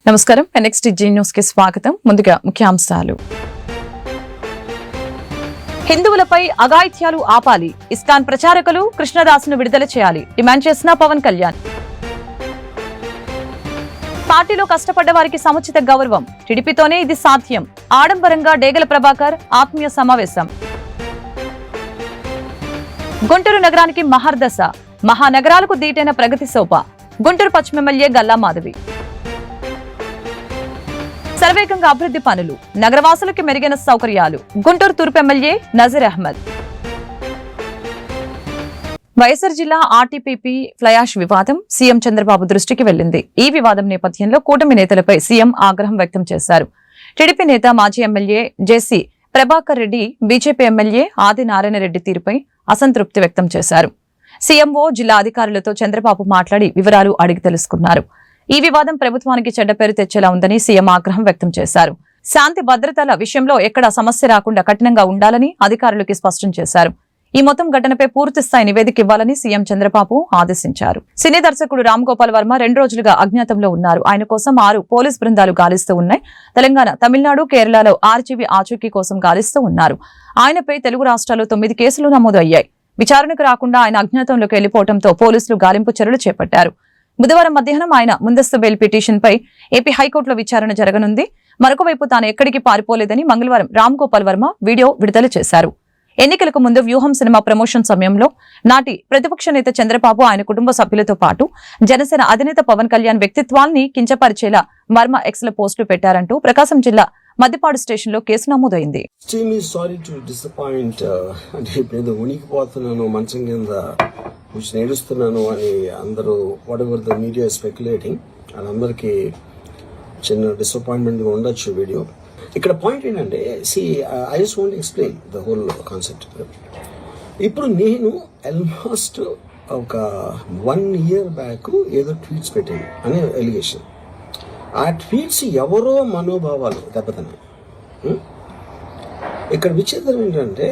నమస్కారం NXTG news కి స్వాగతం. ముందుగా ముఖ్యాంశాలు. హిందువులపై అఘాయిత్యాలు ఆపాలి, ఇస్కాన్ ప్రచారకులు కృష్ణదాసును విడుదల చేయాలి డిమాండ్ చేసిన పవన్ కళ్యాణ్. పార్టీలో కష్టపడ్డ వారికి సముచిత గౌరవం, టీడీపీతోనే ఇది సాధ్యం. ఆడంబరంగా డేగల ప్రభాకర్ ఆత్మీయ సమావేశం. గుంటూరు నగరానికి మహర్దశ, మహానగరాలకు దీటైన ప్రగతి శోభ. గుంటూరు పశ్చిమ ఎమ్మెల్యే గల్లా మాధవి. శరవేగంగా అభివృద్ధి పనులు, నగరవాసులకి మెరుగైన సౌకర్యాలు. గుంటూరు తూర్పు ఎమ్మెల్యే నజీర్ అహ్మద్. వైఎస్ఆర్ జిల్లా ఆర్టీపీపీ ఫ్లయాష్ వివాదం సీఎం చంద్రబాబు దృష్టికి వెళ్లింది. ఈ వివాదం నేపథ్యంలో కూటమి నేతలపై సీఎం ఆగ్రహం వ్యక్తం చేశారు. టీడీపీ నేత మాజీ ఎమ్మెల్యే జేసీ ప్రభాకర్ రెడ్డి, బీజేపీ ఎమ్మెల్యే ఆదినారాయణ రెడ్డి తీరుపై అసంతృప్తి వ్యక్తం చేశారు. సీఎంఓ జిల్లా అధికారులతో చంద్రబాబు మాట్లాడి వివరాలు అడిగి తెలుసుకున్నారు. ఈ వివాదం ప్రభుత్వానికి చెడ్డ పేరు తెచ్చేలా ఉందని సీఎం ఆగ్రహం వ్యక్తం చేశారు. శాంతి భద్రతల విషయంలో ఎక్కడా సమస్య రాకుండా కఠినంగా ఉండాలని అధికారులకి స్పష్టం చేశారు. ఈ మొత్తం ఘటనపై పూర్తిస్థాయి నివేదిక ఇవ్వాలని సీఎం చంద్రబాబు ఆదేశించారు. సినీ దర్శకుడు రామ్ గోపాల్ వర్మ 2 రోజులుగా అజ్ఞాతంలో ఉన్నారు. ఆయన కోసం 6 పోలీస్ బృందాలు గాలిస్తూ ఉన్నాయి. తెలంగాణ, తమిళనాడు, కేరళలో ఆర్జీవీ ఆచూకీ కోసం గాలిస్తూ ఉన్నారు. ఆయనపై తెలుగు రాష్ట్రాల్లో 9 కేసులు నమోదు అయ్యాయి. విచారణకు రాకుండా ఆయన అజ్ఞాతంలోకి వెళ్లిపోవడంతో పోలీసులు గాలింపు చర్యలు చేపట్టారు. బుధవారం మధ్యాహ్నం ఆయన ముందస్తు బెయిల్ పిటిషన్ పై ఏపీ హైకోర్టులో విచారణ జరగనుంది. మరొక వైపు తాను ఎక్కడికి పారిపోలేదని మంగళవారం రామ్ గోపాల్ వర్మ వీడియో విడుదల చేశారు. ఎన్నికలకు ముందు వ్యూహం సినిమా ప్రమోషన్ సమయంలో నాటి ప్రతిపక్ష నేత చంద్రబాబు, ఆయన కుటుంబ సభ్యులతో పాటు జనసేన అధినేత పవన్ కళ్యాణ్ వ్యక్తిత్వాన్ని కించపరిచేలా వర్మ ఎక్స్ లో పోస్టులు పెట్టారంటూ ప్రకాశం జిల్లా మద్దిపాడు స్టేషన్ లో కేసు నమోదైంది. నేడుస్తున్నాను అని అందరూ వాటెవర్ ద మీడియా స్పెక్యులేటింగ్, వాళ్ళందరికీ చిన్న డిసప్పాయింట్మెంట్ గా ఉండొచ్చు వీడియో. ఇక్కడ పాయింట్ ఏంటంటే, I just want explain the whole concept. ఇప్పుడు నేను ఆల్మోస్ట్ ఒక 1 year బ్యాక్ ఏదో ట్వీట్స్ పెట్టాను అనే ఎలిగేషన్. ఆ ట్వీట్స్ ఎవరో మనోభావాలు దెబ్బతిన్నాయి. ఇక్కడ విచిత్రం ఏంటంటే,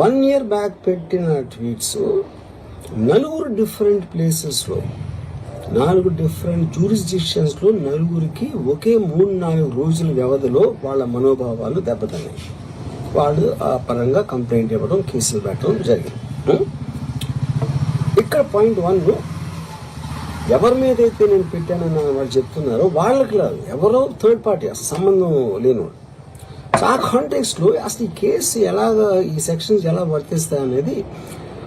1 year బ్యాక్ పెట్టిన ట్వీట్స్ 4 డిఫరెంట్ ప్లేసెస్లో, 4 డిఫరెంట్ జ్యూరిస్డిక్షన్స్లో 4కి ఒకే 3-4 రోజుల వ్యవధిలో వాళ్ళ మనోభావాలు దెబ్బతిన్నాయి. వాళ్ళు ఆ పరంగా కంప్లైంట్ ఇవ్వడం, కేసులు పెట్టడం జరిగింది. ఇక్కడ పాయింట్ 1, ఎవరి మీద అయితే నేను పెట్టానని వాళ్ళు చెప్తున్నారో వాళ్ళకి లేదు, ఎవరో థర్డ్ పార్టీ, అసలు సంబంధం లేనివాడు. ఆ కాంటెక్స్ట్లో అసలు ఈ కేసు ఎలాగా, ఈ సెక్షన్స్ ఎలా వర్తిస్తాయి అనేది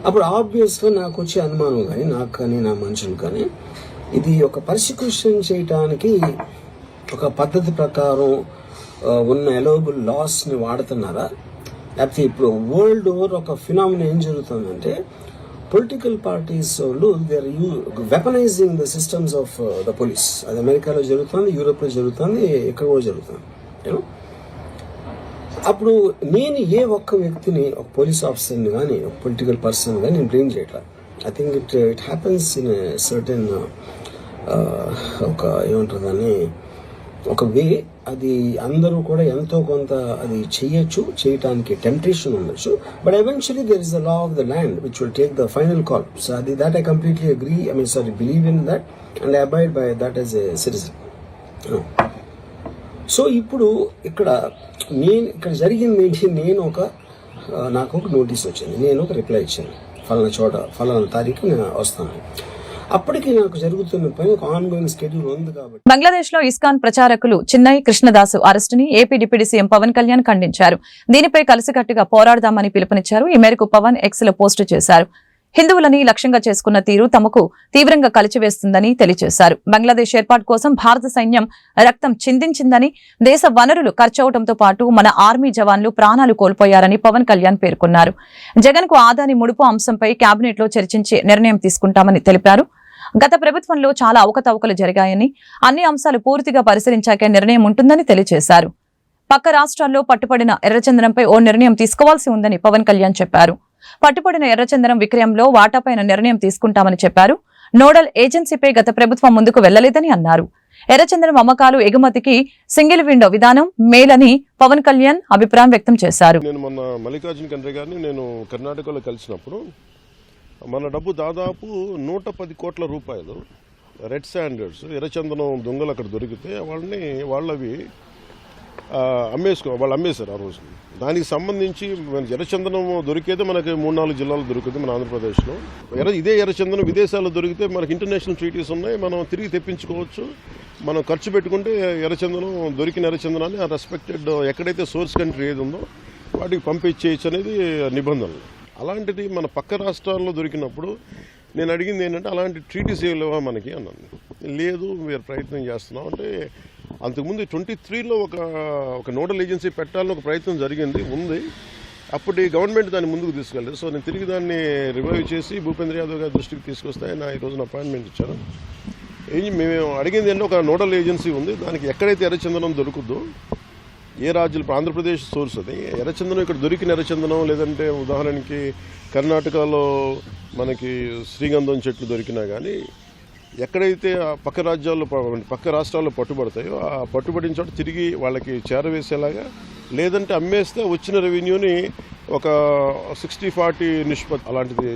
అప్పుడు ఆబ్వియస్గా నాకు వచ్చే అనుమానం కానీ, నాకు కానీ నా మనుషులు కానీ, ఇది ఒక పర్సిక్యూషన్ చేయటానికి ఒక పద్ధతి ప్రకారం ఉన్న ఎలోబుల్ లాస్ని వాడుతున్నారా, లేకపోతే ఇప్పుడు వరల్డ్ ఓవర్ ఒక ఫినామినా ఏం జరుగుతుందంటే, పొలిటికల్ పార్టీస్ వాళ్ళు they are weaponising the systems of the police. అది అమెరికాలో జరుగుతుంది, యూరోప్లో జరుగుతుంది, ఎక్కడ కూడా జరుగుతుంది. అప్పుడు నేను ఏ ఒక్క వ్యక్తిని, ఒక పోలీస్ ఆఫీసర్ని కానీ, ఒక పొలిటికల్ పర్సన్ కానీ నేను బ్లేమ్ చేయట్లేదు. I think it happens in certain ఒక ఏమంటారు దాన్ని, ఒక వే. అది అందరూ కూడా ఎంతో కొంత అది చేయటానికి టెంప్టేషన్ ఉండొచ్చు. But eventually there is the law of the land which will take the final call. So అది that I completely agree, believe in that and I abide by that as a citizen. So ఇప్పుడు ఇక్కడ జరిగింది ఏంటి, నాకు ఒక notice వచ్చింది, నేను ఒక రిప్లై ఇచ్చాను, ఫలానా చోట ఫలానా తారీఖు నేను వస్తాను. అప్పటికి నాకు జరుగుతున్న పని ఒక ఆన్గోయింగ్ స్కెడ్యూల్ ఉంది కాబట్టి. బంగ్లాదేశ్ లో ఇస్కాన్ ప్రచారకులు చిన్నై కృష్ణదాసు అరెస్టుని AP deputy CM Pawan Kalyan ఖండించారు. దీనిపై కలిసికట్టుగా పోరాడదామని పిలుపునిచ్చారు. ఈ మేరకు పవన్ ఎక్స్ లో పోస్టు చేశారు. హిందువులని లక్ష్యంగా చేసుకున్న తీరు తమకు తీవ్రంగా కలిచివేస్తుందని తెలియజేశారు. బంగ్లాదేశ్ ఏర్పాటు కోసం భారత సైన్యం రక్తం చిందించిందని, దేశ వనరులు ఖర్చవడంతో పాటు మన ఆర్మీ జవాన్లు ప్రాణాలు కోల్పోయారని పవన్ కళ్యాణ్ పేర్కొన్నారు. జగన్ కు ఆదాని ముడుపు అంశంపై కేబినెట్ లో చర్చించి నిర్ణయం తీసుకుంటామని తెలిపారు. గత ప్రభుత్వంలో చాలా అవకతవకలు జరిగాయని, అన్ని అంశాలు పూర్తిగా పరిశీలించాకే నిర్ణయం ఉంటుందని తెలియజేశారు. పక్క రాష్ట్రాల్లో పట్టుబడిన ఎర్రచందనంపై ఓ నిర్ణయం తీసుకోవాల్సి ఉందని పవన్ కళ్యాణ్ చెప్పారు. పట్టుబడిన ఎర్రచందనం విక్రయంలో వాటాపైన నిర్ణయం తీసుకుంటామని చెప్పారు. నోడల్ ఏజెన్సీపై గత ప్రభుత్వం ముందుకు వెళ్లలేదని అన్నారు. ఎర్రచందనం అమ్మకాలు, ఎగుమతికి సింగిల్ విండో విధానం మేలని పవన్ కళ్యాణ్ అభిప్రాయం వ్యక్తం చేశారు. నేను మొన్న మల్లికార్జున ఖర్గే గారిని నేను కర్ణాటకలో కలిసినప్పుడు మన డబ్బు దాదాపు 110 కోట్ల రూపాయలు రెడ్ స్టాండర్డ్స్ ఎర్రచందనం దొంగలు అక్కడ దొరికితే వాళ్ళవి వాళ్ళు అమ్మేశారు ఆ రోజు. దానికి సంబంధించి మన ఎర్రచందనం దొరికేది మనకి 3-4 జిల్లాలు దొరుకుతుంది మన ఆంధ్రప్రదేశ్లో. ఇదే ఎర్రచందనం విదేశాల్లో దొరికితే మనకి ఇంటర్నేషనల్ ట్రీటీస్ ఉన్నాయి, మనం తిరిగి తెప్పించుకోవచ్చు. మనం ఖర్చు పెట్టుకుంటే దొరికిన ఎర్రచందనాన్ని ఆ రెస్పెక్టెడ్ ఎక్కడైతే సోర్స్ కంట్రీ ఏది ఉందో వాటికి పంపించేయచ్చు అనేది నిబంధనలు. అలాంటిది మన పక్క రాష్ట్రాల్లో దొరికినప్పుడు నేను అడిగింది ఏంటంటే అలాంటి ట్రీటీస్ లేవా మనకి అన్నాను. లేదు, మీరు ప్రయత్నం చేస్తున్నాం అంటే అంతకుముందు 23లో ఒక నోడల్ ఏజెన్సీ పెట్టాలని ఒక ప్రయత్నం ఉంది. అప్పటి గవర్నమెంట్ దాన్ని ముందుకు తీసుకెళ్ళలేదు. సో నేను తిరిగి దాన్ని రివైవ్ చేసి భూపేంద్ర యాదవ్ గారి దృష్టికి తీసుకొస్తే ఆయన ఈ రోజున అపాయింట్మెంట్ ఇచ్చారు. మేము అడిగింది ఏంటంటే ఒక నోడల్ ఏజెన్సీ ఉంది, దానికి ఎక్కడైతే ఎర్రచందనం దొరుకుద్దో ఏ రాజ్యాలు, ఆంధ్రప్రదేశ్ సోర్స్ అది ఎర్రచందనం, ఇక్కడ దొరికిన ఎర్రచందనం లేదంటే ఉదాహరణకి కర్ణాటకలో మనకి శ్రీగంధం చెట్లు దొరికినా కానీ ఎక్కడైతే ఆ పక్క రాష్ట్రాల్లో పట్టుబడతాయో ఆ పట్టుబడిన చోట తిరిగి వాళ్ళకి చేరవేసేలాగా, లేదంటే అమ్మేస్తే వచ్చిన రెవెన్యూని ఒక 60-40 నిష్పత్తి అలాంటిది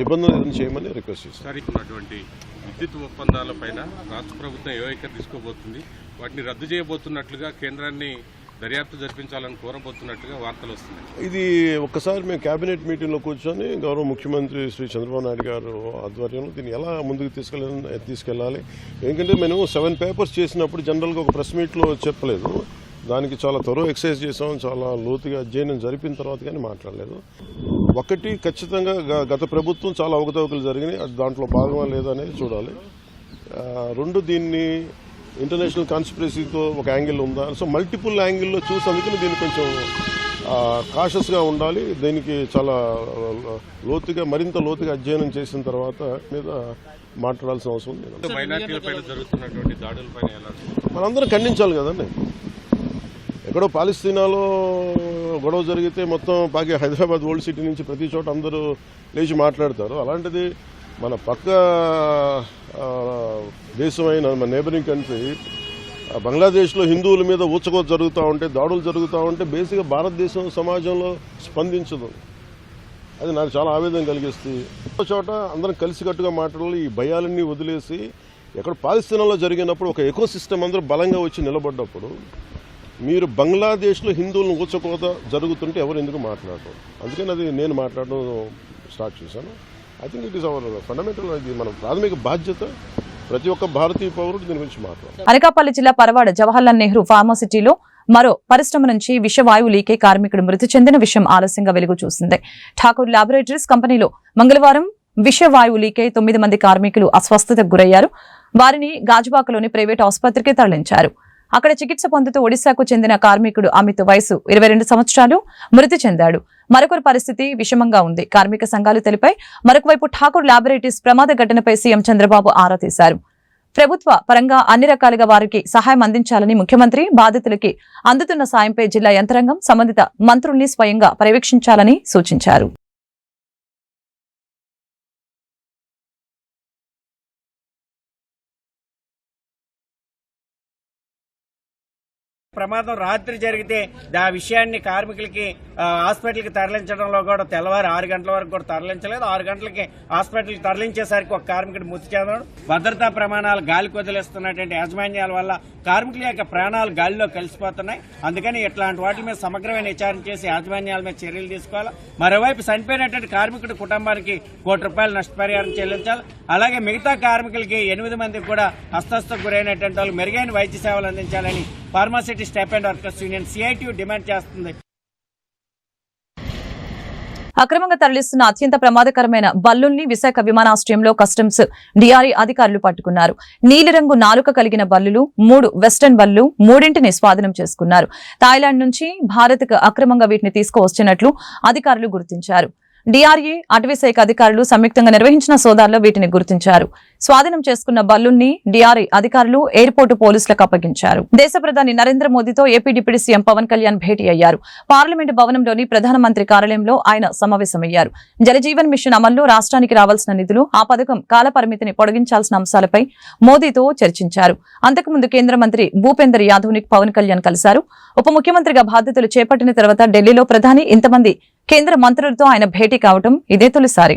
నిబంధన చేయమని రిక్వెస్ట్ చేస్తారు. ఉన్నటువంటి విద్యుత్ ఒప్పందాలపైన రాష్ట్ర ప్రభుత్వం ఏ వైఖరి తీసుకోబోతుంది, వాటిని రద్దు చేయబోతున్నట్లుగా కేంద్రాన్ని దర్యాప్తు జరిపించాలని కోరబోతున్నట్టుగా వార్తలు వస్తున్నాయి. ఇది ఒక్కసారి మేము కేబినెట్ మీటింగ్లో కూర్చొని గౌరవ ముఖ్యమంత్రి శ్రీ చంద్రబాబు నాయుడు గారు ఆధ్వర్యంలో దీన్ని ఎలా ముందుకు తీసుకెళ్ళాలి. ఎందుకంటే మేము 7 పేపర్స్ చేసినప్పుడు జనరల్గా ఒక ప్రెస్ మీట్లో చెప్పలేదు. దానికి చాలా ఎక్సర్సైజ్ చేసాం, చాలా లోతుగా అధ్యయనం జరిపిన తర్వాత కానీ మాట్లాడలేదు. ఒకటి ఖచ్చితంగా గత ప్రభుత్వం చాలా అవకతవకలు జరిగినాయి, అది దాంట్లో భాగమా లేదా అనేది చూడాలి. 2 దీన్ని ఇంటర్నేషనల్ కాన్స్పిరసీతో ఒక యాంగిల్ ఉందా, సో మల్టిపుల్ యాంగిల్లో చూసేందుకు దీన్ని కొంచెం కాషస్గా ఉండాలి. దీనికి చాలా మరింత లోతుగా అధ్యయనం చేసిన తర్వాత మీద మాట్లాడాల్సిన అవసరం ఉంది. మనందరం ఖండించాలి కదండి. ఎక్కడో పాలస్తీనాలో గొడవ జరిగితే మొత్తం హైదరాబాద్ ఓల్డ్ సిటీ నుంచి ప్రతి చోట అందరూ లేచి మాట్లాడతారు. అలాంటిది మన పక్క దేశమైన మన నేబరింగ్ కంట్రీ బంగ్లాదేశ్లో హిందువుల మీద ఊచకోత జరుగుతూ ఉంటే, దాడులు జరుగుతూ ఉంటే బేసిక్గా భారతదేశం సమాజంలో స్పందించదు. అది నాకు చాలా ఆవేదన కలిగిస్తుంది. చోట అందరం కలిసికట్టుగా మాట్లాడాలి. ఈ భయాలన్నీ వదిలేసి ఎక్కడ పాలస్తీనాలో జరిగినప్పుడు ఒక ఎకో సిస్టమ్ అందరూ బలంగా వచ్చి నిలబడ్డప్పుడు మీరు బంగ్లాదేశ్లో హిందువులను ఊచకోత జరుగుతుంటే ఎవరు ఎందుకు మాట్లాడరు? అందుకని అది నేను మాట్లాడడం స్టార్ట్ చేశాను. I think it is our fundamental, ఇది మన ప్రాథమిక బాధ్యత. ప్రతి ఒక్క భారతీయ పౌరుడు దీని గురించి మాట్లాడారు. అనకాపల్లి జిల్లా పరవాడ జవహర్లాల్ నెహ్రూ ఫార్మాసిటీలో మరో పరిశ్రమ నుంచి విషవాయువు లీకే కార్మికుడు మృతి చెందిన విషయం ఆలస్యంగా వెలుగు చూసింది. ఠాకూర్ ల్యాబొరేటరీస్ కంపెనీలో మంగళవారం విషవాయువు లీకే 9 మంది కార్మికులు అస్వస్థతకు గురయ్యారు. వారిని గాజువాకలోని ప్రైవేట్ ఆసుపత్రికి తరలించారు. అక్కడ చికిత్స పొందుతూ ఒడిశాకు చెందిన కార్మికుడు అమిత్ వయసు 22 సంవత్సరాలు మృతి చెందాడు. మరొకరి పరిస్థితి విషమంగా ఉంది. కార్మిక సంఘాలు తెలిపాయి. మరొకవైపు ఠాకూర్ ల్యాబొరేటరీస్ ప్రమాద ఘటనపై సీఎం చంద్రబాబు ఆరా తీశారు. ప్రభుత్వ పరంగా అన్ని రకాలుగా వారికి సహాయం అందించాలని ముఖ్యమంత్రి, బాధితులకి అందుతున్న సాయంపై జిల్లా యంత్రాంగం సంబంధిత మంత్రుల్ని స్వయంగా పర్యవేక్షించాలని సూచించారు. ప్రమాదం రాత్రి జరిగితే ఆ విషయాన్ని కార్మికులకి హాస్పిటల్కి తరలించడంలో కూడా తెల్లవారు 6 గంటల వరకు కూడా తరలించలేదు. 6 గంటలకి హాస్పిటల్కి తరలించేసరికి ఒక కార్మికుడు మృతి చెందాడు. భద్రతా ప్రమాణాలు గాలికి వదిలేస్తున్నటువంటి యాజమాన్యాల వల్ల కార్మికుల యొక్క ప్రాణాలు గాలిలో కలిసిపోతున్నాయి. అందుకని ఇట్లాంటి వాటి మీద సమగ్రమైన విచారణ చేసి యాజమాన్యాల మీద చర్యలు తీసుకోవాలి. మరోవైపు చనిపోయినటువంటి కార్మికుడి కుటుంబానికి ₹1 కోటి నష్టపరిహారం చెల్లించాలి. అలాగే మిగతా కార్మికులకి 8 మందికి కూడా హస్తస్థకు గురైనటువంటి వాళ్ళు మెరుగైన వైద్య సేవలు అందించాలని pharma city staff and workers union CITU demand చేస్తుంది. అక్రమంగా తరలిస్తున్న అత్యంత ప్రమాదకరమైన బల్లుల్ని విశాఖ విమానాశ్రయంలో కస్టమ్స్ డిఆర్ఈ అధికారులు పట్టుకున్నారు. నీలిరంగు నాలుక కలిగిన బల్లులు 3 వెస్టర్న్ బల్లు 3ంటిని స్వాధీనం చేసుకున్నారు. థాయిలాండ్ నుంచి భారత్కు అక్రమంగా వీటిని తీసుకువస్తున్నట్లు అధికారులు గుర్తించారు. డిఆర్ఈ, అటవీశాఖ అధికారులు సంయుక్తంగా నిర్వహించిన సోదాల్లో వీటిని గుర్తించారు. స్వాధీనం చేసుకున్న బల్లుల్ని డిఆర్ఈ అధికారులు ఎయిర్పోర్టు పోలీసులకు అప్పగించారు. దేశ ప్రధాని నరేంద్ర మోదీతో AP deputy CM Pawan Kalyan భేటీ అయ్యారు. పార్లమెంటు భవనంలోని ప్రధానమంత్రి కార్యాలయంలో ఆయన సమావేశమయ్యారు. జలజీవన్ మిషన్ అమల్లో రాష్ట్రానికి రావాల్సిన నిధులు, ఆ పథకం కాల పరిమితిని పొడిగించాల్సిన అంశాలపై మోదీతో చర్చించారు. అంతకుముందు కేంద్ర మంత్రి భూపేందర్ యాదవ్ ని పవన్ కళ్యాణ్ కలిశారు. ఉప ముఖ్యమంత్రిగా బాధ్యతలు చేపట్టిన తర్వాత ఢిల్లీలో ప్రధాని ఇంతమంది కేంద్ర మంత్రులతో ఆయన భేటీ కావడం ఇదే తొలిసారి.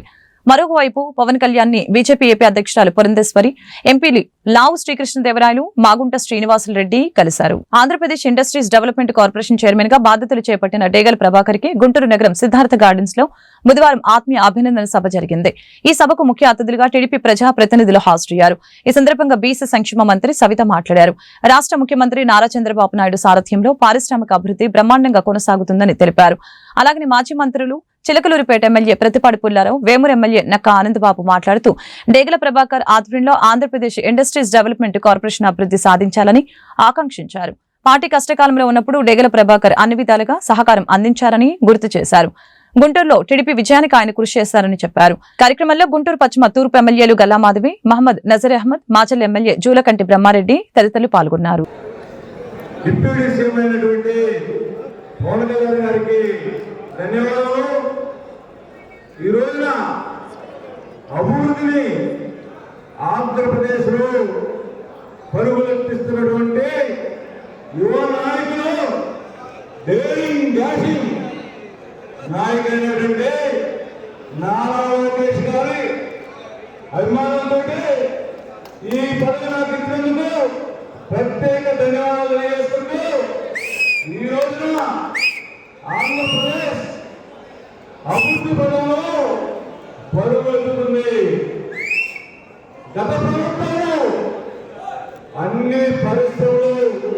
మరోవైపు పవన్ కళ్యాణ్ ని బీజేపీ ఏపీ అధ్యక్షురాలు పురంధేశ్వరి, ఎంపీలు లావు శ్రీకృష్ణదేవరాయలు, మాగుంట శ్రీనివాసులు రెడ్డి కలిశారు. Andhra Pradesh industries development corporation chairman గా బాధ్యతలు చేపట్టిన డేగల ప్రభాకర్ కి గుంటూరు నగరం సిద్ధార్థ గార్డెన్స్ లో బుధవారం ఆత్మీయ అభినందన సభ జరిగింది. ఈ సభకు ముఖ్య అతిథులుగా టీడీపీ ప్రజా ప్రతినిధులు హాజరయ్యారు. ఈ సందర్భంగా బీసీ సంక్షేమ మంత్రి సవిత మాట్లాడారు. రాష్ట్ర ముఖ్యమంత్రి నారా చంద్రబాబు నాయుడు సారథ్యంలో పారిశ్రామిక అభివృద్ధి బ్రహ్మాండంగా కొనసాగుతుందని తెలిపారు. అలాగే మాజీ మంత్రులు చిలకలూరిపేట ఎమ్మెల్యే ప్రతిపాడు పుల్లారావు, వేమూరు ఎమ్మెల్యే నక్కా ఆనందబాబు మాట్లాడుతూ డేగల ప్రభాకర్ ఆధ్వర్యంలో ఆంధ్రప్రదేశ్ ఇండస్ట్రీస్ డెవలప్మెంట్ కార్పొరేషన్ అభివృద్ధి సాధించాలని ఆకాంక్షించారు. పార్టీ కష్టకాలంలో ఉన్నప్పుడు డేగల ప్రభాకర్ అన్ని విధాలుగా సహకారం అందించారని గుర్తు చేశారు. గుంటూరులో టీడీపీ విజయానికి ఆయన కృషి చేశారని చెప్పారు. కార్యక్రమంలో గుంటూరు పశ్చిమ తూర్పు ఎమ్మెల్యేలు గల్లామాధవి, మహమ్మద్ నజర్ అహ్మద్, మాచల్ ఎమ్మెల్యే జూలకంటి బ్రహ్మారెడ్డి తదితరులు పాల్గొన్నారు. ఈ రోజున అభివృద్ధిని ఆంధ్రప్రదేశ్లో పరుగులెత్తిస్తున్నటువంటి యువ నాయకులు, డేరింగ్ డాషింగ్ నాయకులైనటువంటి నారా లోకేష్ గారి అభిమానంతో ఈ పదవి నాకు ఇచ్చినందుకు ప్రత్యేక ధన్యవాదాలు తెలియజేస్తుంటూ ఈ రోజున ఆంధ్రప్రదేశ్ అభివృద్ధి పదంలో పరుగులెత్తుతుంది. గత ప్రభుత్వాలు అన్ని పరిశ్రమలు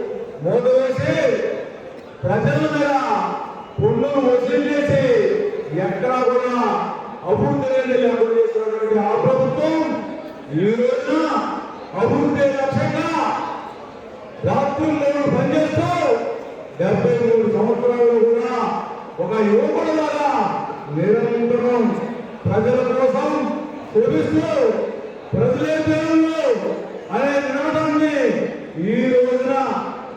మూతవేసి ప్రజల మీద పన్నులు వసూలు చేసి ఎక్కడా కూడా అభివృద్ధి లేకుండా చేసినటువంటి ఆ ప్రభుత్వం ఈ రోజున అభివృద్ధి లక్ష్యంగా రాత్రుల్లో పనిచేస్తూ 73 సంవత్సరాల్లో కూడా ఒక యువకుడు ద్వారా నిరంతరం ప్రజల కోసం శ్రమిస్తూ ప్రజలే దేవుళ్ళు అనే నిలబడాన్ని ఈ రోజున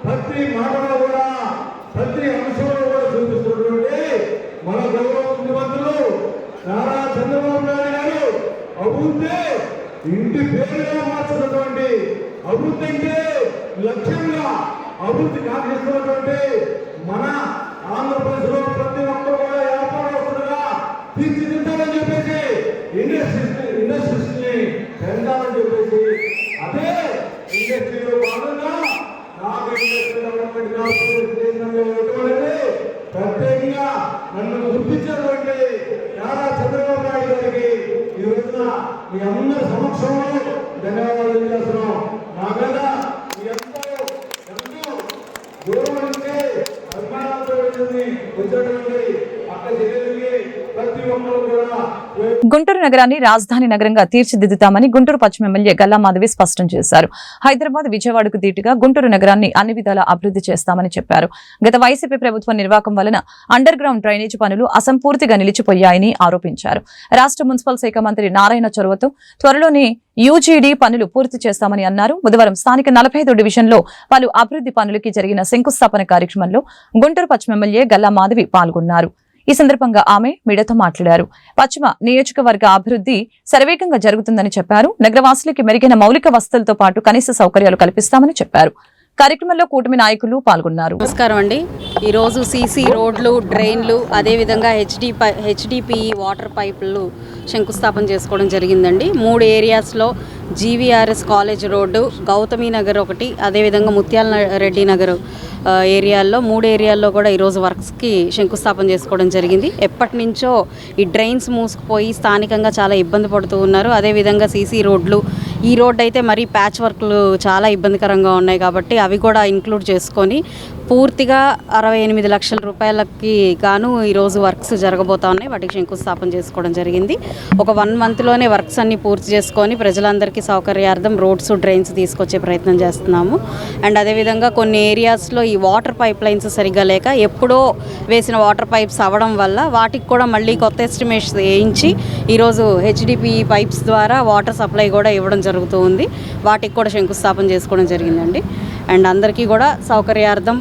ప్రతి మాటలో కూడా ప్రతి అంశంలో కూడా చూపిస్తున్నటువంటి మన గౌరవ ముఖ్యమంత్రులు నారా చంద్రబాబు నాయుడు గారు అభివృద్ధి ఇంటి పేరుగా మార్చున్నటువంటి అభివృద్ధి అంటే లక్ష్యంగా అభివృద్ధి కాంక్షిస్తున్నటువంటి మన ఆంధ్రప్రదేశ్ లో ప్రతి ఒక్కరు కూడా వ్యాపారస్తులుగా తీర్చిదిద్దాలని చెప్పేసి ఇండస్ట్రీస్ ని పెంచాలని చెప్పేసి అదే ఇండస్ట్రీలో భాగంగా నాకు ఇండస్ట్రీ డెవలప్మెంట్ కార్పొరేషన్ ప్రత్యేకంగా నన్ను గుర్తించినటువంటి నారా చంద్రబాబు నాయుడు గారికి ఈ రోజున మీ అందరి సమక్షంలో ధన్యవాదాలు తెలియజేస్తున్నాం. నా మీద మీ ఎంతో దూరం నుంచి అభిమానాలతో వచ్చేటువంటి అక్కడ జరిగే ప్రతి ఒక్కరు కూడా గుంటూరు నగరాన్ని రాజధాని నగరంగా తీర్చిదిద్దుతామని గుంటూరు పశ్చిమ ఎమ్మెల్యే గల్లామాధవి స్పష్టం చేశారు. హైదరాబాద్, విజయవాడకు దీటుగా గుంటూరు నగరాన్ని అన్ని విధాలా అభివృద్ధి చేస్తామని చెప్పారు. గత వైసీపీ ప్రభుత్వ నిర్వాహకం వలన అండర్ గ్రౌండ్ డ్రైనేజ్ పనులు అసంపూర్తిగా నిలిచిపోయాయని ఆరోపించారు. రాష్ట్ర మున్సిపల్ శాఖ మంత్రి నారాయణ చొరవతో త్వరలోనే యూజీడీ పనులు పూర్తి చేస్తామని అన్నారు. బుధవారం స్థానిక 45 డివిజన్లో పలు అభివృద్ధి పనులకి జరిగిన శంకుస్థాపన కార్యక్రమంలో గుంటూరు పశ్చిమ ఎమ్మెల్యే గల్లామాధవి పాల్గొన్నారు. ఈ సందర్భంగా ఆమె మీడియాతో మాట్లాడారు. పశ్చిమ నియోజకవర్గ అభివృద్ధి శరవేగంగా జరుగుతుందని చెప్పారు. నగరవాసులకి మెరుగైన మౌలిక వసతులతో పాటు కనీస సౌకర్యాలు కల్పిస్తామని చెప్పారు. కార్యక్రమంలో కూటమి నాయకులు పాల్గొన్నారు. నమస్కారం అండి. ఈరోజు సీసీ రోడ్లు, డ్రైన్లు, అదేవిధంగా హెచ్డిపి వాటర్ పైపులు శంకుస్థాపన చేసుకోవడం జరిగిందండి. 3 ఏరియాస్లో జీవీఆర్ఎస్ కాలేజ్ రోడ్డు, గౌతమి నగర్ ఒకటి, అదేవిధంగా ముత్యాల రెడ్డి నగర్ ఏరియాల్లో 3 ఏరియాల్లో కూడా ఈరోజు వర్క్స్కి శంకుస్థాపన చేసుకోవడం జరిగింది. ఎప్పటి నుంచో ఈ డ్రైన్స్ మూసుకుపోయి స్థానికంగా చాలా ఇబ్బంది పడుతూ ఉన్నారు. అదేవిధంగా సీసీ రోడ్లు, ఈ రోడ్ అయితే మరీ ప్యాచ్ వర్క్లు చాలా ఇబ్బందికరంగా ఉన్నాయి కాబట్టి అవి కూడా ఇంక్లూడ్ చేసుకొని పూర్తిగా 68 లక్షల రూపాయలకి గాను ఈరోజు వర్క్స్ జరగబోతా ఉన్నాయి. వాటికి శంకుస్థాపన చేసుకోవడం జరిగింది. ఒక 1 మంత్లోనే వర్క్స్ అన్ని పూర్తి చేసుకొని ప్రజలందరికీ సౌకర్యార్థం రోడ్స్, డ్రైన్స్ తీసుకొచ్చే ప్రయత్నం చేస్తున్నాము. అండ్ అదేవిధంగా కొన్ని ఏరియాస్లో ఈ వాటర్ పైప్ లైన్స్ సరిగ్గా లేక ఎప్పుడో వేసిన వాటర్ పైప్స్ అవ్వడం వల్ల వాటికి కూడా మళ్ళీ కొత్త ఎస్టిమేట్స్ వేయించి ఈరోజు హెచ్డిపి పైప్స్ ద్వారా వాటర్ సప్లై కూడా ఇవ్వడం జరుగుతూ ఉంది. వాటికి కూడా శంకుస్థాపన చేసుకోవడం జరిగిందండి. అండ్ అందరికీ కూడా సౌకర్యార్థం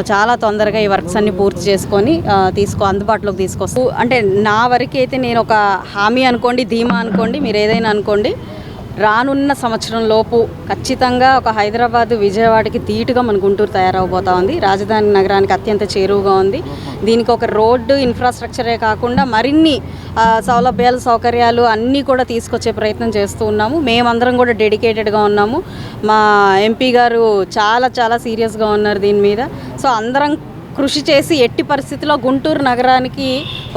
చాలా తొందరగా ఈ వర్క్స్ అన్ని పూర్తి చేసుకొని అందుబాటులోకి తీసుకొస్తాం. అంటే నా వరకు అయితే నేను ఒక హామీ అనుకోండి, ధీమా అనుకోండి, మీరు ఏదైనా అనుకోండి, రానున్న సంవత్సరం లోపు ఖచ్చితంగా ఒక హైదరాబాద్ విజయవాడకి ధీటుగా మన గుంటూరు తయారవబోతా ఉంది. రాజధాని నగరానికి అత్యంత చేరువుగా ఉంది. దీనికి ఒక రోడ్డు ఇన్ఫ్రాస్ట్రక్చరే కాకుండా మరిన్ని సౌలభ్యాలు సౌకర్యాలు అన్నీ కూడా తీసుకొచ్చే ప్రయత్నం చేస్తూ ఉన్నాము. మేమందరం కూడా డెడికేటెడ్గా ఉన్నాము. మా ఎంపీ గారు చాలా చాలా సీరియస్గా ఉన్నారు దీని మీద. సో అందరం కృషి చేసి ఎట్టి పరిస్థితిలో గుంటూరు నగరానికి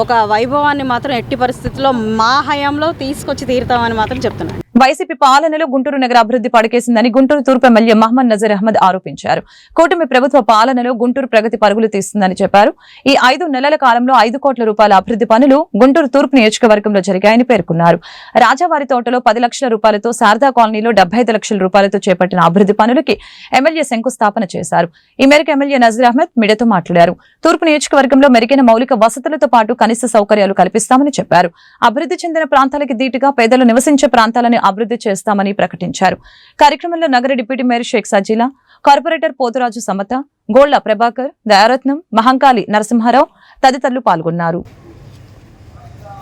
ఒక వైభవాన్ని మాత్రం ఎట్టి పరిస్థితిలో మా హయాంలో తీసుకొచ్చి తీరుతామని మాత్రం చెప్తున్నాను. వైసీపీ పాలనలో గుంటూరు నగర అభివృద్ధి పడకేసిందని గుంటూరు తూర్పు ఎమ్మెల్యే మహమ్మద్ నజీర్ అహ్మద్ ఆరోపించారు. కూటమి ప్రభుత్వ పాలనలో గుంటూరు ప్రగతి పరుగులు తీస్తుందని చెప్పారు. ఈ 5 నెలల కాలంలో 5 కోట్ల రూపాయల అభివృద్ధి పనులు గుంటూరు తూర్పు నియోజకవర్గంలో జరిగాయని పేర్కొన్నారు. రాజావారి తోటలో 10 లక్షల రూపాయలతో శారదా కాలనీలో 75 లక్షల రూపాయలతో చేపట్టిన అభివృద్ధి పనులకి ఎమ్మెల్యే శంకుస్థాపన చేశారు. ఈ మేరకు ఎమ్మెల్యే నజీర్ అహ్మద్ మీడియాతో మాట్లాడారు. తూర్పు నియోజకవర్గంలో మెరుగైన మౌలిక వసతులతో పాటు కనీస సౌకర్యాలు కల్పిస్తామని చెప్పారు. అభివృద్ధి చెందిన ప్రాంతాలకి ధీటుగా పేదలు నివసించే ప్రాంతాలను అభివృద్ధి చేస్తామని ప్రకటించారు. కార్యక్రమంలో నగర deputy mayor Shaik Sajila, corporator Poturaju Samatha, Golla Prabhakar, Dayaratnam, Mahankali Narasimharao తదితరులు పాల్గొన్నారు.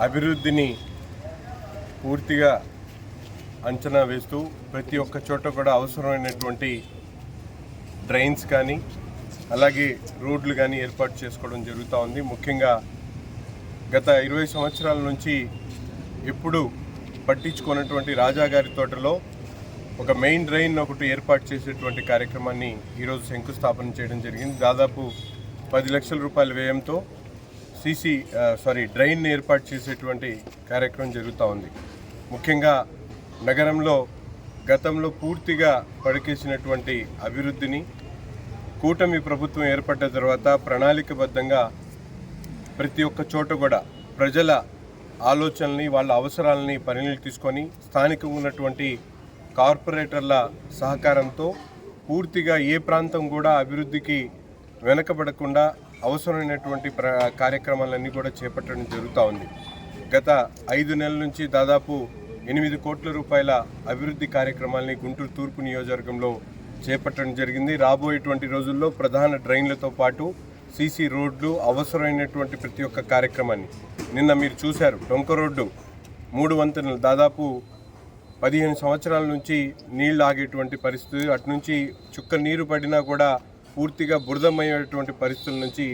అభివృద్ధిని పూర్తిగా అంచనా వేస్తూ ప్రతి ఒక్క చోట కూడా అవసరమైనటువంటి డ్రైన్స్ కానీ అలాగే రోడ్లు కానీ ఏర్పాటు చేసుకోవడం జరుగుతూ ఉంది. ముఖ్యంగా గత 20 సంవత్సరాల నుంచి ఎప్పుడు పట్టించుకున్నటువంటి రాజాగారి తోటలో ఒక మెయిన్ డ్రైన్ ఒకటి ఏర్పాటు చేసేటువంటి కార్యక్రమాన్ని ఈరోజు శంకుస్థాపన చేయడం జరిగింది. దాదాపు 10 లక్షల రూపాయల వ్యయంతో డ్రైన్ ఏర్పాటు చేసేటువంటి కార్యక్రమం జరుగుతూ ఉంది. ముఖ్యంగా నగరంలో గతంలో పూర్తిగా పడికేసినటువంటి అభివృద్ధిని కూటమి ప్రభుత్వం ఏర్పడ్డ తర్వాత ప్రణాళికబద్ధంగా ప్రతి ఒక్క చోట కూడా ప్రజల ఆలోచనల్ని వాళ్ళ అవసరాలని పరిగణలోకి తీసుకొని స్థానికంగా ఉన్నటువంటి కార్పొరేటర్ల సహకారంతో పూర్తిగా ఏ ప్రాంతం కూడా అభివృద్ధికి వెనకబడకుండా అవసరమైనటువంటి కార్యక్రమాలన్నీ కూడా చేపట్టడం జరుగుతూ ఉంది. గత 5 నెలల నుంచి దాదాపు 8 కోట్ల రూపాయల అభివృద్ధి కార్యక్రమాలని గుంటూరు తూర్పు నియోజకవర్గంలో చేపట్టడం జరిగింది. రాబోయేటువంటి రోజుల్లో ప్రధాన డ్రైన్లతో పాటు సీసీ రోడ్లు అవసరమైనటువంటి ప్రతి ఒక్క కార్యక్రమాన్ని నిన్న మీరు చూశారు. డొంక రోడ్డు 3 వంతెనలు దాదాపు 15 సంవత్సరాల నుంచి నీళ్లు ఆగేటువంటి పరిస్థితి, అటు నుంచి చుక్క నీరు పడినా కూడా పూర్తిగా బురదమయ్యేటువంటి పరిస్థితుల నుంచి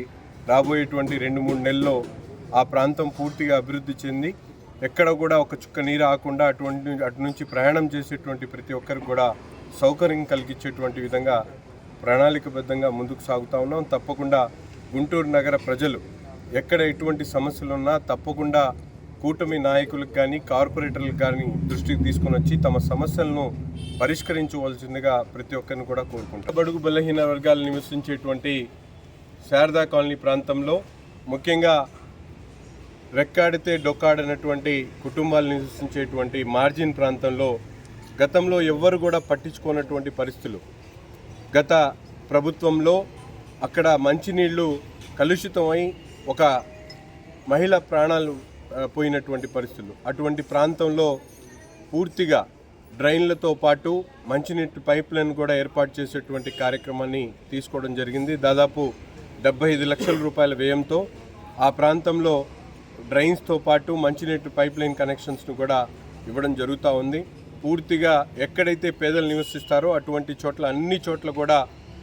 రాబోయేటువంటి 2-3 నెలల్లో ఆ ప్రాంతం పూర్తిగా అభివృద్ధి చెంది ఎక్కడ కూడా ఒక చుక్క నీరు ఆకుండా అటు నుంచి ప్రయాణం చేసేటువంటి ప్రతి ఒక్కరికి కూడా సౌకర్యం కలిగించేటువంటి విధంగా ప్రణాళికబద్ధంగా ముందుకు సాగుతూ ఉన్నాం. తప్పకుండా గుంటూరు నగర ప్రజలు ఎక్కడ ఎటువంటి సమస్యలు ఉన్నా తప్పకుండా కూటమి నాయకులకు కానీ కార్పొరేటర్లకు కానీ దృష్టికి తీసుకొని వచ్చి తమ సమస్యలను పరిష్కరించవలసిందిగా ప్రతి ఒక్కరిని కూడా కోరుకుంటారు. బడుగు బలహీన వర్గాలు నివసించేటువంటి శారదా కాలనీ ప్రాంతంలో ముఖ్యంగా రెక్కాడితే డొక్కాడనటువంటి కుటుంబాలు నివసించేటువంటి మార్జిన్ ప్రాంతంలో గతంలో ఎవ్వరు కూడా పట్టించుకున్నటువంటి పరిస్థితులు, గత ప్రభుత్వంలో అక్కడ మంచినీళ్లు కలుషితమై ఒక మహిళ ప్రాణాలు పోయినటువంటి పరిస్థితులు. అటువంటి ప్రాంతంలో పూర్తిగా డ్రైన్లతో పాటు మంచినీటి పైప్ లైన్ కూడా ఏర్పాటు చేసేటువంటి కార్యక్రమాన్ని తీసుకోవడం జరిగింది. దాదాపు 75 లక్షల రూపాయల వ్యయంతో ఆ ప్రాంతంలో డ్రైన్స్తో పాటు మంచినీటి పైప్ లైన్ కనెక్షన్స్ను కూడా ఇవ్వడం జరుగుతూ ఉంది. పూర్తిగా ఎక్కడైతే పేదలు నివసిస్తారో అటువంటి చోట్ల అన్ని చోట్ల కూడా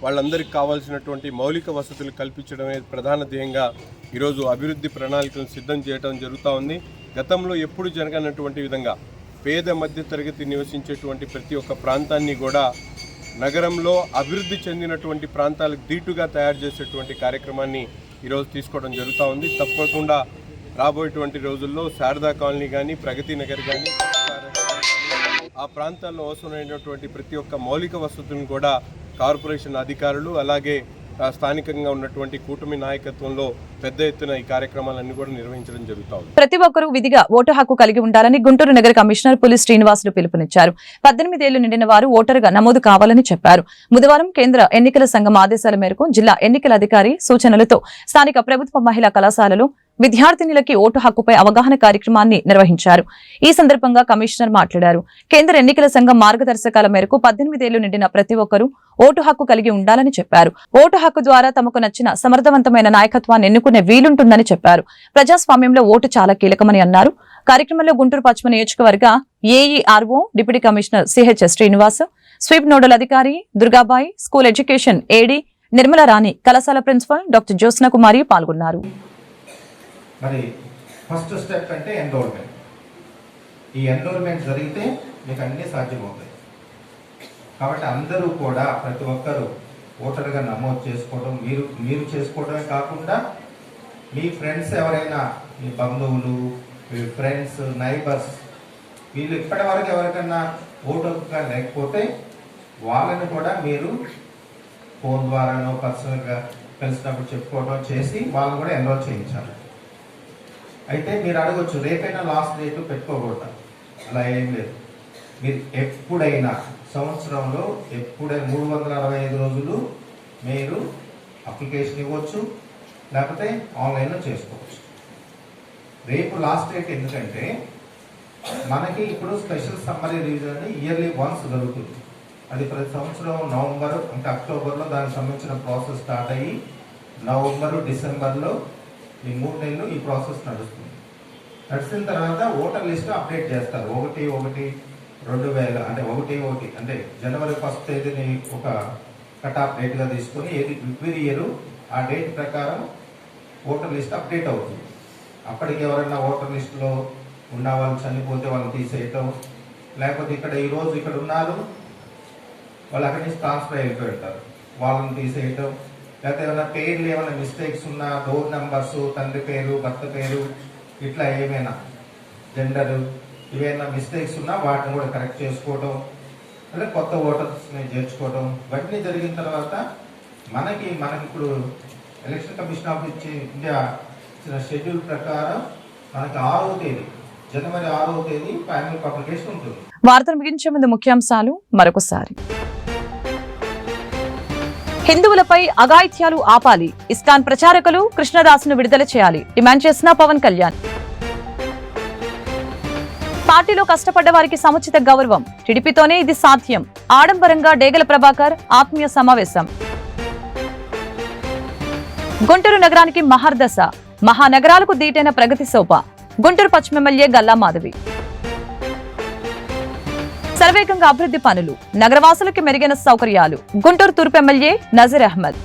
వాళ్ళందరికీ కావాల్సినటువంటి మౌలిక వసతులు కల్పించడమే ప్రధాన ధ్యేయంగా ఈరోజు అభివృద్ధి ప్రణాళికలను సిద్ధం చేయడం జరుగుతూ ఉంది. గతంలో ఎప్పుడు జరగనటువంటి విధంగా పేద మధ్య తరగతి నివసించేటువంటి ప్రతి ఒక్క ప్రాంతాన్ని కూడా నగరంలో అభివృద్ధి చెందినటువంటి ప్రాంతాలకు దీటుగా తయారు చేసేటువంటి కార్యక్రమాన్ని ఈరోజు తీసుకోవడం జరుగుతూ ఉంది. తప్పకుండా రాబోయేటువంటి రోజుల్లో శారదా కాలనీ కానీ ప్రగతి నగర్ కానీ ఆ ప్రాంతాల్లో అవసరమైనటువంటి ప్రతి ఒక్క మౌలిక వసతులను కూడా కార్పొరేషన్ అధికారులు అలాగే స్థానికంగా ఉన్నటువంటి కూటమి నాయకత్వంలో పెద్ద ఎత్తున ఈ కార్యక్రమాలన్నీ కూడా నిర్వహించడం జరుగుతుంది. ప్రతి ఒక్కరూ విధిగా ఓటు హక్కు కలిగి ఉండాలని గుంటూరు నగర కమిషనర్ పులి శ్రీనివాసులు పిలుపునిచ్చారు. 18 ఏళ్లు నిండిన వారు ఓటరుగా నమోదు కావాలని చెప్పారు. బుధవారం కేంద్ర ఎన్నికల సంఘం ఆదేశాల మేరకు జిల్లా ఎన్నికల అధికారి సూచనలతో స్థానిక ప్రభుత్వ మహిళా కళాశాలలో విద్యార్థినులకి ఓటు హక్కుపై అవగాహన కార్యక్రమాన్ని నిర్వహించారు. ఈ సందర్భంగా కమిషనర్ మాట్లాడారు. కేంద్ర ఎన్నికల సంఘం మార్గదర్శకాల మేరకు 18 ఏళ్లు నిండిన ప్రతి ఒక్కరూ ఓటు హక్కు కలిగి ఉండాలని చెప్పారు. ఓటు హక్కు ద్వారా తమకు నచ్చిన సమర్థవంతమైన నాయకత్వాన్ని ఎన్నుకునే వీలుంటుందని చెప్పారు. ప్రజాస్వామ్యంలో ఓటు చాలా కీలకమని అన్నారు. కార్యక్రమంలో గుంటూరు పశ్చిమ నియోజకవర్గ AERO deputy commissioner CHS Srinivas, sweep nodal అధికారి దుర్గాబాయి, స్కూల్ ఎడ్యుకేషన్ ఏడీ నిర్మల రాణి, కళాశాల ప్రిన్సిపల్ డాక్టర్ జ్యోత్స్న కుమారి పాల్గొన్నారు. మరి ఫస్ట్ స్టెప్ అంటే ఎన్రోల్మెంట్. ఈ ఎన్రోల్మెంట్ జరిగితే మీకు అన్నీ సాధ్యమవుతాయి. కాబట్టి అందరూ కూడా ప్రతి ఒక్కరూ ఓటర్గా నమోదు చేసుకోవడం, మీరు చేసుకోవడమే కాకుండా మీ ఫ్రెండ్స్ ఎవరైనా, మీ బంధువులు, మీ ఫ్రెండ్స్, నైబర్స్, వీళ్ళు ఇప్పటి వరకు ఎవరికైనా ఓటర్గా లేకపోతే వాళ్ళని కూడా మీరు ఫోన్ ద్వారానో పర్సనల్గా కలిసినప్పుడు చెప్పుకోవడం చేసి వాళ్ళని కూడా ఎన్రోల్ చేయించాలి. అయితే మీరు అడగొచ్చు, రేపైనా లాస్ట్ డేట్ పెట్టుకోకూడదు. అలా ఏం లేదు. మీరు ఎప్పుడైనా సంవత్సరంలో 365 రోజులు మీరు అప్లికేషన్ ఇవ్వచ్చు, లేకపోతే ఆన్లైన్లో చేసుకోవచ్చు. రేపు లాస్ట్ డేట్ ఎందుకంటే మనకి ఇప్పుడు స్పెషల్ సమ్మరీ రివిజన్ అని ఇయర్లీ వన్స్ జరుగుతుంది. అది ప్రతి సంవత్సరం నవంబర్ అంటే అక్టోబర్లో దానికి సంబంధించిన ప్రాసెస్ స్టార్ట్ అయ్యి నవంబరు డిసెంబర్లో ఈ 3 నెలలు ఈ ప్రాసెస్ నడుస్తుంది. నడిచిన తర్వాత ఓటర్ లిస్ట్ అప్డేట్ చేస్తారు. 1/1/2000 అంటే 1/1 అంటే జనవరి 1st తేదీని ఒక కట్ ఆఫ్ డేట్గా తీసుకొని ఎవ్రీ ఇయర్ ఆ డేట్ ప్రకారం ఓటర్ లిస్ట్ అప్డేట్ అవుతుంది. అప్పటికి ఎవరైనా ఓటర్ లిస్టులో ఉన్న వాళ్ళు చనిపోతే వాళ్ళని తీసేయటం, లేకపోతే ఈరోజు ఇక్కడ ఉన్నారు వాళ్ళు అక్కడి నుంచి ట్రాన్స్ఫర్ అయిపోయి ఉంటారు, వాళ్ళని తీసేయటం, లేకపోతే ఏమైనా పేర్లు ఏమైనా మిస్టేక్స్ ఉన్నా, డోర్ నెంబర్స్, తండ్రి పేరు, భర్త పేరు, ఇట్లా ఏమైనా జెండరు ఇవేమైనా మిస్టేక్స్ ఉన్నా వాటిని కూడా కరెక్ట్ చేసుకోవడం, అంటే కొత్త ఓటర్స్ని చేర్చుకోవడం, ఇవన్నీ జరిగిన తర్వాత మనకి ఇప్పుడు ఎలక్షన్ కమిషన్ ఆఫ్ ఇండియా ఇచ్చిన షెడ్యూల్ ప్రకారం మనకి 6వ తేదీ జనవరి 6వ తేదీ ఫైనల్ పబ్లికేషన్ ఉంటుంది. వార్తలు ముగించే ముందు ముఖ్యాంశాలు మరొకసారి. హిందువులపై అఘాయిత్యాలు ఆపాలి, ఇస్కాన్ ప్రచారకులు కృష్ణదాసును విడుదల చేయాలి డిమాండ్ చేసిన పవన్ కళ్యాణ్. పార్టీలో కష్టపడ్డ వారికి సముచిత గౌరవం, టీడీపీతోనే ఇది సాధ్యం, ఆడంబరంగా డేగల ప్రభాకర్ ఆత్మీయ సమావేశం. గుంటూరు నగరానికి మహర్దశ, మహానగరాలకు దీటైన ప్రగతి శోభ, గుంటూరు పశ్చిమ ఎమ్మెల్యే గల్లా మాధవి. శరవేగంగా అభివృద్ధి పనులు, నగరవాసులకి మెరుగైన సౌకర్యాలు, గుంటూరు తూర్పు ఎమ్మెల్యే నజీర్ అహ్మద్.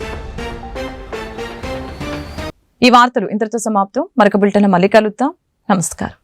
ఈ వార్తలు ఇంతటితో సమాప్తం. మరొక బులెటిన్ మళ్ళీ కలుద్దాం. నమస్కారం.